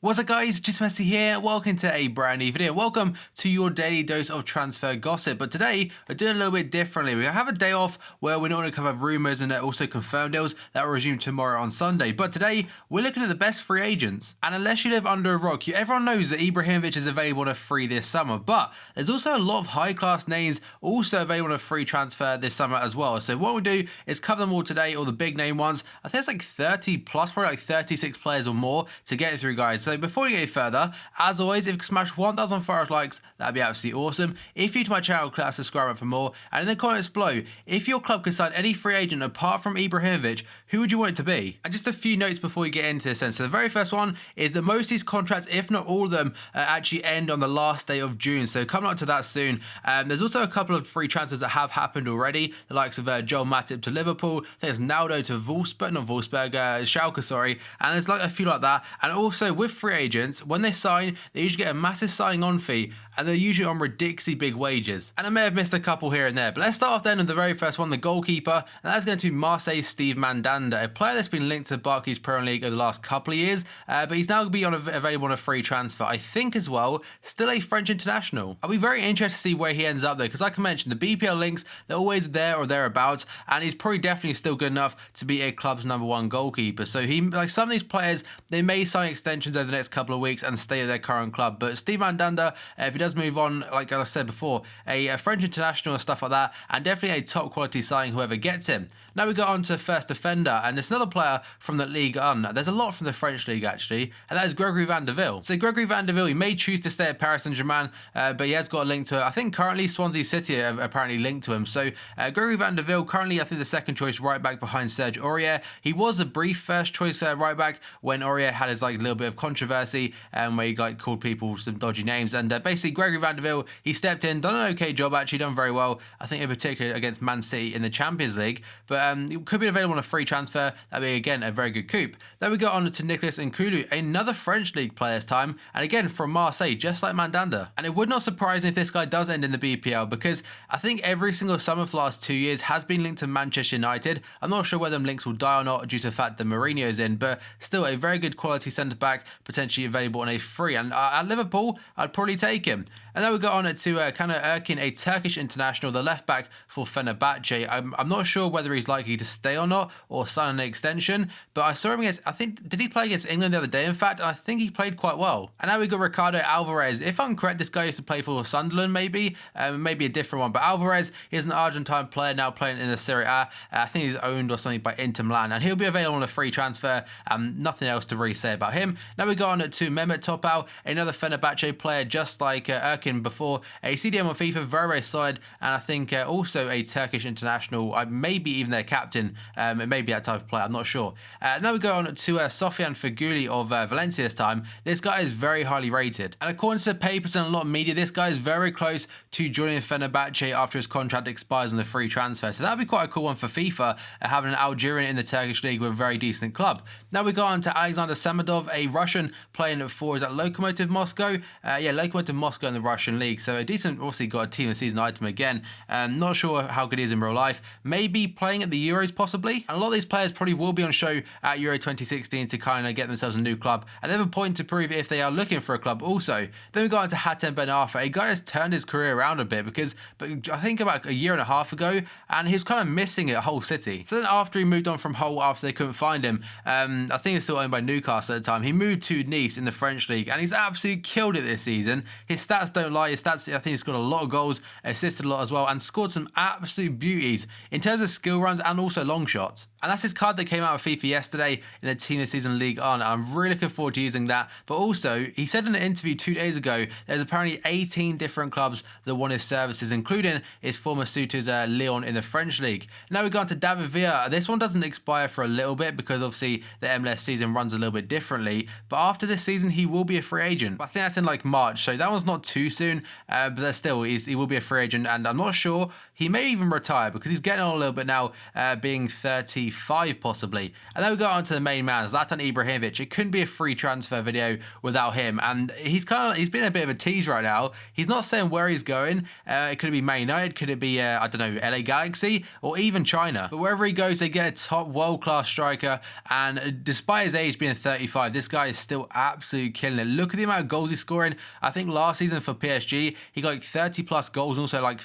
What's up guys, just Messi here, welcome to a brand new video, welcome to your daily dose of transfer gossip. But today, we're doing a little bit differently. We have a day off where we're not going to cover rumours and also confirmed deals that will resume tomorrow on Sunday. But today, we're looking at the best free agents. And unless you live under a rock, everyone knows that IBRAHIMOVIC is available on a free this summer. But there's also a lot of high class names also available on a free transfer this summer as well. So what we'll do is cover them all today, all the big name ones. I think it's like 30 plus, probably like 36 players or more to get through, guys. So before we go further, as always, if you can smash 1,000 likes, that'd be absolutely awesome. If you're new to my channel, click that subscribe button for more. And in the comments below, if your club could sign any free agent apart from IBRAHIMOVIC, who would you want it to be? And just a few notes before we get into this. And so the very first one is that most of these contracts, if not all of them, actually end on the last day of June. So coming up to that soon. There's also a couple of free transfers that have happened already. The likes of Joel Matip to Liverpool. I think it's Naldo to Schalke, sorry. And there's like a few like that. And also with free agents, when they sign, they usually get a massive signing on fee and they're usually on ridiculously big wages. And I may have missed a couple here and there, but let's start off then with the very first one, the goalkeeper, and that's going to be Marseille's Steve Mandanda, a player that's been linked to Barclays Premier League over the last couple of years, but he's now going to be available on a free transfer, I think as well, still a French international. I'll be very interested to see where he ends up though, because like I mentioned, the BPL links, they're always there or thereabouts, and he's probably definitely still good enough to be a club's #1 goalkeeper. So he, like some of these players, they may sign extensions over the next couple of weeks and stay at their current club, but Steve Mandanda, if he does move on, like I said before, a French international and stuff like that, and definitely a top quality signing whoever gets him. Now we got on to first defender, and it's another player from the Ligue 1. There's a lot from the French league actually, and that is Gregory Van De Ville. So Gregory Van De Ville, he may choose to stay at Paris Saint-Germain, but he has got a link to, I think currently Swansea City are apparently linked to him. So Gregory Van De Ville, currently I think the second choice right back behind Serge Aurier. He was a brief first choice right back when Aurier had his like little bit of controversy, where he like called people some dodgy names. And basically Gregory Van De Ville, he stepped in, done an okay job actually, done very well. I think in particular against Man City in the Champions League, but it could be available on a free transfer. That'd be again a very good coup. Then we got on to Nicolas Nkulu, another French league player this time, and again from Marseille, just like Mandanda. And it would not surprise me if this guy does end in the BPL, because I think every single summer for the last 2 years has been linked to Manchester United. I'm not sure whether them links will die or not due to the fact that Mourinho's in, but still a very good quality centre back potentially available on a free. And at Liverpool, I'd probably take him. And then we got on to Caner Erkin, a Turkish international, the left back for Fenerbahce. I'm not sure whether he's likely to stay or not, or sign an extension, but I saw him against, I think, did he play against England the other day, in fact, and I think he played quite well. And now we got Ricardo Alvarez. If I'm correct, this guy used to play for Sunderland, maybe a different one, but Alvarez is an Argentine player now playing in the Serie A. I think he's owned or something by Inter Milan, and he'll be available on a free transfer. Nothing else to really say about him. Now we got on to Mehmet Topal, another Fenerbahce player, just like Erkin before, a CDM on FIFA, very, very solid, and I think also a Turkish international, maybe even their captain. It may be that type of player, I'm not sure. Now we go on to Sofian Feghouli of Valencia this time. This guy is very highly rated, and according to the papers and a lot of media, this guy is very close to joining Fenerbahce after his contract expires on the free transfer. So that'd be quite a cool one for FIFA, having an Algerian in the Turkish league with a very decent club. Now we go on to Alexander Samadov, a Russian playing for, is that Lokomotiv Moscow? Yeah, Lokomotiv Moscow in the Russian league. So a decent, obviously got a team of season item again. Not sure how good he is in real life. Maybe playing at the Euros possibly. And a lot of these players probably will be on show at Euro 2016 to kind of get themselves a new club, and they have a point to prove if they are looking for a club also. Then we got into Hatem Ben Arfa, a guy has turned his career around a bit, because I think about a year and a half ago, and he was kind of missing it at Hull City. So then after he moved on from Hull, after they couldn't find him, I think he's still owned by Newcastle at the time, he moved to Nice in the French league, and he's absolutely killed it this season. His stats don't lie. His stats, I think he's got a lot of goals, assisted a lot as well, and scored some absolute beauties in terms of skill runs and also long shots. And that's his card that came out of FIFA yesterday in the Team of Season League On, and I'm really looking forward to using that. But also, he said in an interview 2 days ago, there's apparently 18 different clubs that want his services, including his former suitors Lyon in the French league. Now we go on to David Villa. This one doesn't expire for a little bit, because obviously the MLS season runs a little bit differently. But after this season, he will be a free agent. But I think that's in like March, so that one's not too soon. But that's still, he will be a free agent, and I'm not sure, he may even retire, because he's getting on a little bit now, being 34 35 possibly. And then we go on to the main man, Zlatan Ibrahimovic. It couldn't be a free transfer video without him, and he's been a bit of a tease right now. He's not saying where he's going. It could be Man United, could it be I don't know, LA Galaxy, or even China. But wherever he goes, they get a top world-class striker, and despite his age being 35, this guy is still absolutely killing it. Look at the amount of goals he's scoring. I think last season for PSG, he got like 30 plus goals, and also like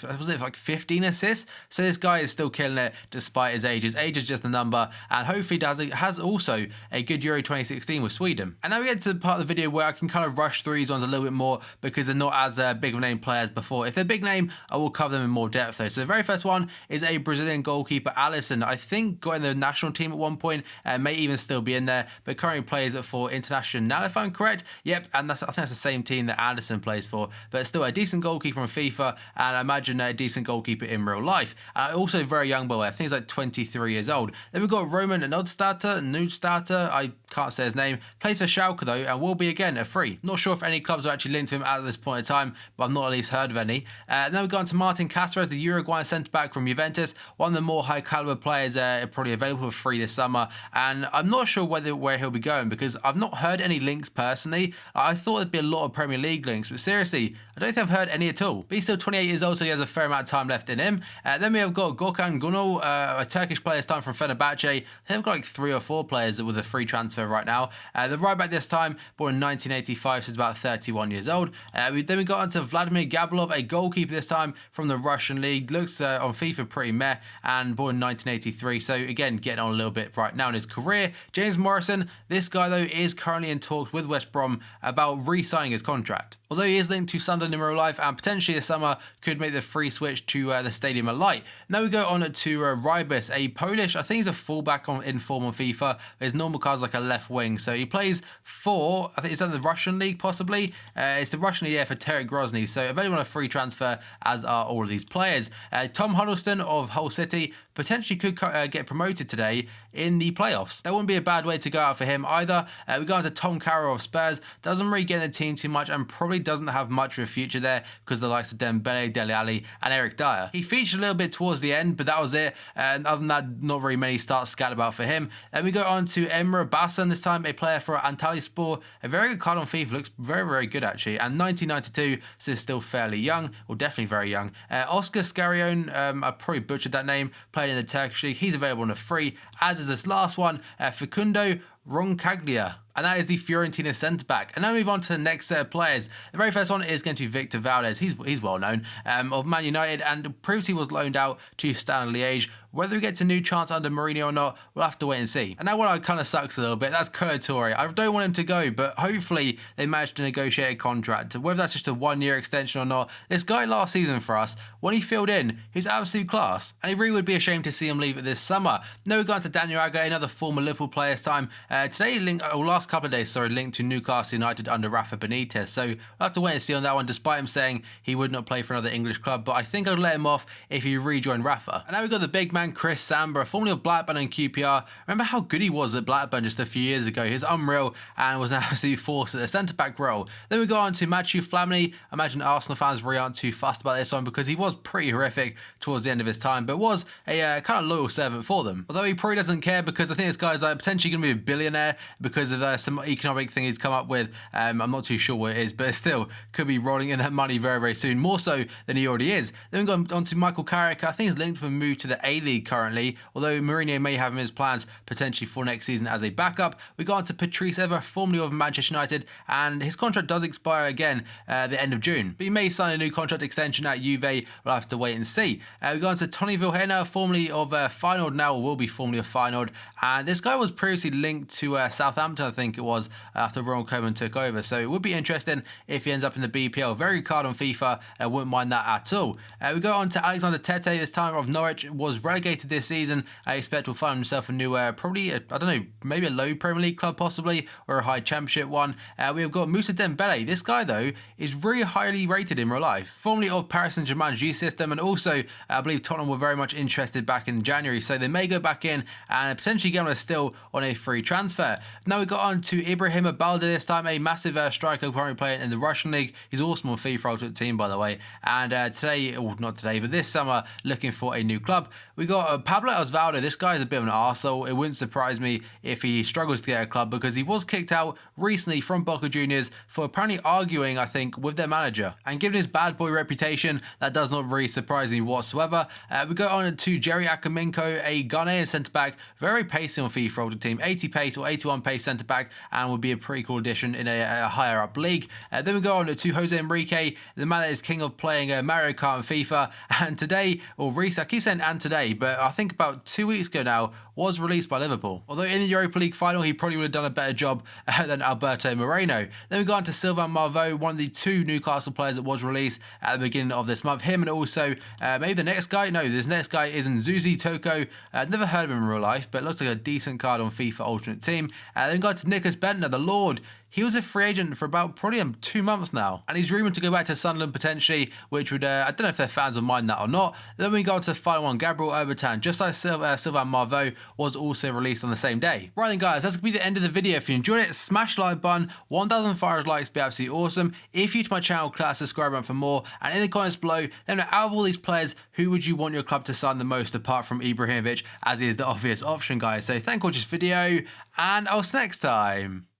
15 assists. So this guy is still killing it despite his age. His age is just a number, and hopefully has also a good Euro 2016 with Sweden. And now we get to the part of the video where I can kind of rush through these ones a little bit more because they're not as big of name players before. If they're big name, I will cover them in more depth though. So the very first one is a Brazilian goalkeeper, Alisson. I think got in the national team at one point, may even still be in there, but currently plays for International, if I'm correct. Yep, and I think that's the same team that Anderson plays for, but still a decent goalkeeper on FIFA, and I imagine a decent goalkeeper in real life. Also very young boy, I think he's like 23 years old. Then we've got Roman Nudstater, I can't say his name, plays for Schalke though, and will be again a free. Not sure if any clubs are actually linked to him at this point in time, but I've not at least heard of any. Then we've gone to Martin Castro, the Uruguayan centre-back from Juventus, one of the more high-caliber players probably available for free this summer, and I'm not sure where he'll be going because I've not heard any links personally. I thought there'd be a lot of Premier League links, but seriously, I don't think I've heard any at all. But he's still 28 years old, so he has a fair amount of time left in him. Then we have got Gökhan Günal, a Turkish player this time from Fenerbahce. They've got like 3 or 4 players with a free transfer right now. The right back this time, born in 1985, so he's about 31 years old. Then we got onto Vladimir Gabble, a goalkeeper this time from the Russian league. Looks on FIFA pretty meh, and born in 1983, so again, getting on a little bit right now in his career. James Morrison, this guy though is currently in talks with West Brom about re-signing his contract. Although he is linked to Sunderland in real life and potentially this summer could make the free switch to the Stadium of Light. Now we go on to Rybus, a Polish, I think he's a fullback in form on FIFA. His normal card's like a left wing, so he plays for, I think it's in the Russian league possibly. It's the Russian league, yeah, for Terek Grozny, so available on a free transfer, as are all of these players. Tom Huddleston of Hull City potentially could get promoted today in the playoffs. That wouldn't be a bad way to go out for him either. We go on to Tom Carroll of Spurs, doesn't really get in the team too much and probably doesn't have much of a future there because the likes of Dembele, Dele Alli and Eric Dyer. He featured a little bit towards the end, but that was it. And other than that, not very many starts scattered about for him. Then we go on to Emre Basan, this time a player for Antalyaspor. A very good card on FIFA, looks very, very good actually. And 1992, so he's still fairly young, or definitely very young. Oscar Scarione, I probably butchered that name, played in the Turkish league. He's available on a free, as is this last one, Facundo Roncaglia. And that is the Fiorentina centre-back. And now we move on to the next set of players. The very first one is going to be Victor Valdes. He's well known, of Man United, and previously was loaned out to Standard Liège. Whether he gets a new chance under Mourinho or not, we'll have to wait and see. And now one that kind of sucks a little bit, that's Kolo Touré. I don't want him to go, but hopefully they managed to negotiate a contract. Whether that's just a 1-year extension or not, this guy last season for us, when he filled in, he's absolute class. And it really would be a shame to see him leave it this summer. Now we're going to Daniel Agger, another former Liverpool player this time. Today, last couple of days, linked to Newcastle United under Rafa Benitez. So we'll have to wait and see on that one, despite him saying he would not play for another English club. But I think I'd let him off if he rejoined Rafa. And now we've got the big man, Chris Sambara, formerly of Blackburn and QPR. Remember how good he was at Blackburn just a few years ago? He was unreal and was an absolute force at the centre-back role. Then we go on to Mathieu Flamini. I imagine Arsenal fans really aren't too fussed about this one because he was pretty horrific towards the end of his time, but was a kind of loyal servant for them. Although he probably doesn't care because I think this guy's potentially going to be a billionaire because of some economic thing he's come up with. I'm not too sure what it is, but still could be rolling in that money very, very soon, more so than he already is. Then we go on to Michael Carrick. I think he's linked for a move to the A-League currently, although Mourinho may have him in his plans potentially for next season as a backup. We go on to Patrice Evra, formerly of Manchester United, and his contract does expire again at the end of June, but he may sign a new contract extension at Juve. We'll have to wait and see. We go on to Tony Vilhena, formerly of Feyenoord, now will be formerly of Feyenoord, and this guy was previously linked to Southampton, I think it was, after Ronald Koeman took over, so it would be interesting if he ends up in the BPL. Very good card on FIFA, wouldn't mind that at all. We go on to Alexander Tete, this time of Norwich, was relegated this season. I expect will find himself a new, probably, I don't know, maybe a low Premier League club possibly, or a high Championship one. We've got Mousa Dembele. This guy, though, is really highly rated in real life. Formerly of Paris Saint-Germain's G system, and also, I believe Tottenham were very much interested back in January, so they may go back in and potentially get on a still on a free transfer. Now we've got on to IBRAHIMOVIC Valdes this time, a massive striker currently playing in the Russian league. He's awesome on FIFA Ultimate Team, by the way. And today, well, not today, but this summer, looking for a new club. We got Pablo Osvaldo. This guy is a bit of an arsehole. It wouldn't surprise me if he struggles to get a club, because he was kicked out recently from Boca Juniors for apparently arguing, I think, with their manager. And given his bad boy reputation, that does not really surprise me whatsoever. We go on to Jerry Ackerman, a Ghanaian centre-back, very pacey on FIFA Ultimate Team, 80 pace or 81 pace centre-back, and would be a pretty cool addition in a higher up league. Then we go on to Jose Enrique, the man that is king of playing Mario Kart and FIFA, and today, or recently, I keep saying and today, but I think about 2 weeks ago now, was released by Liverpool. Although in the Europa League final, he probably would have done a better job than Alberto Moreno. Then we go on to Sylvain Marveau, one of the 2 Newcastle players that was released at the beginning of this month. Him and also maybe the next guy. No, this next guy isn't Zuzi Toko. Never heard of him in real life, but looks like a decent card on FIFA Ultimate Team. Then we got to Nicholas Bentner, the Lord. He was a free agent for about probably 2 months now, and he's rumoured to go back to Sunderland potentially, which would, I don't know if their fans will mind that or not. Then we go on to the final one, Gabriel Obertan, just like Sylvain Marveau, was also released on the same day. Right then guys, that's going to be the end of the video. If you enjoyed it, smash the like button. 1,500 likes would be absolutely awesome. If you're to my channel, click that subscribe button for more, and in the comments below, let me know, out of all these players, who would you want your club to sign the most apart from Ibrahimovic, as he is the obvious option, guys. So thank you for watching this video, and I'll see you next time.